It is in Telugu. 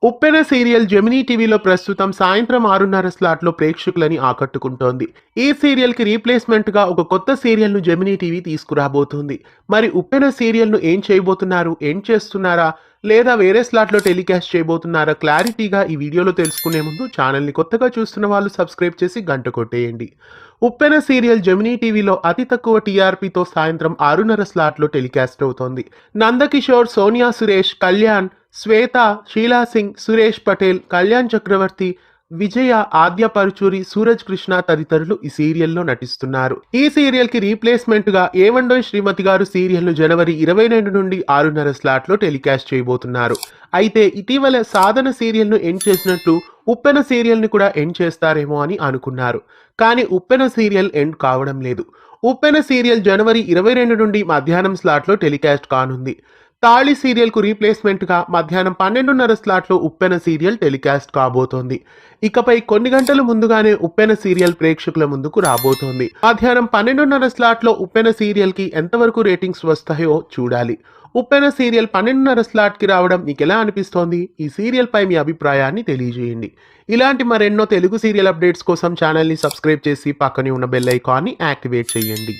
ఉప్పెన సీరియల్ జెమినీ టీవీలో ప్రస్తుతం సాయంత్రం 6:30 స్లాట్లో ప్రేక్షకులని ఆకట్టుకుంటోంది. ఈ సీరియల్ కి రీప్లేస్మెంట్ గా ఒక కొత్త సీరియల్ ను జెమినీ టీవీ తీసుకురాబోతోంది. మరి ఉప్పెన సీరియల్ ను ఏం చేయబోతున్నారు, ఎండ్ చేస్తున్నారా లేదా వేరే స్లాట్లో టెలికాస్ట్ చేయబోతున్నారా క్లారిటీగా ఈ వీడియోలో తెలుసుకునే ముందు ఛానల్ ని కొత్తగా చూస్తున్న వాళ్ళు సబ్స్క్రైబ్ చేసి గంట కొట్టేయండి. ఉప్పెన సీరియల్ జెమినీ టీవీలో అతి తక్కువ టీఆర్పీతో సాయంత్రం 6:30 స్లాట్లో టెలికాస్ట్ అవుతోంది. నందకిషోర్, సోనియా సురేష్, కళ్యాణ్, శ్వేత, షీలా సింగ్, సురేష్ పటేల్, కళ్యాణ్ చక్రవర్తి, విజయ, ఆద్య పరుచూరి, సూరజ్ కృష్ణ తదితరులు ఈ సీరియల్లో నటిస్తున్నారు. ఈ సీరియల్ కి రీప్లేస్మెంట్ గా ఏవండోయ్ శ్రీమతి గారు సీరియల్ ను జనవరి 22 నుండి 6:30 స్లాట్లో టెలికాస్ట్ చేయబోతున్నారు. అయితే ఇటీవల సాధన సీరియల్ ను ఎండ్ చేసినట్టు ఉప్పెన సీరియల్ ని కూడా ఎండ్ చేస్తారేమో అని అనుకున్నారు. కానీ ఉప్పెన సీరియల్ ఎండ్ కావడం లేదు. ఉప్పెన సీరియల్ జనవరి 22 నుండి మధ్యాహ్నం స్లాట్లో టెలికాస్ట్ కానుంది. తాళి సీరియల్ కు రీప్లేస్మెంట్ గా మధ్యాహ్నం 12:30 స్లాట్లో ఉప్పెన సీరియల్ టెలికాస్ట్ కాబోతోంది. ఇకపై కొన్ని గంటల ముందుగానే ఉప్పెన సీరియల్ ప్రేక్షకుల ముందుకు రాబోతోంది. మధ్యాహ్నం 12:30 స్లాట్లో ఉప్పెన సీరియల్ కి ఎంతవరకు రేటింగ్స్ వస్తాయో చూడాలి. ఉప్పెన సీరియల్ 12:30 స్లాట్ కి రావడం మీకు ఎలా అనిపిస్తోంది? ఈ సీరియల్ పై మీ అభిప్రాయాన్ని తెలియజేయండి. ఇలాంటి మరెన్నో తెలుగు సీరియల్ అప్డేట్స్ కోసం ఛానల్ ని సబ్స్క్రైబ్ చేసి పక్కనే ఉన్న బెల్ ఐకాన్ని యాక్టివేట్ చేయండి.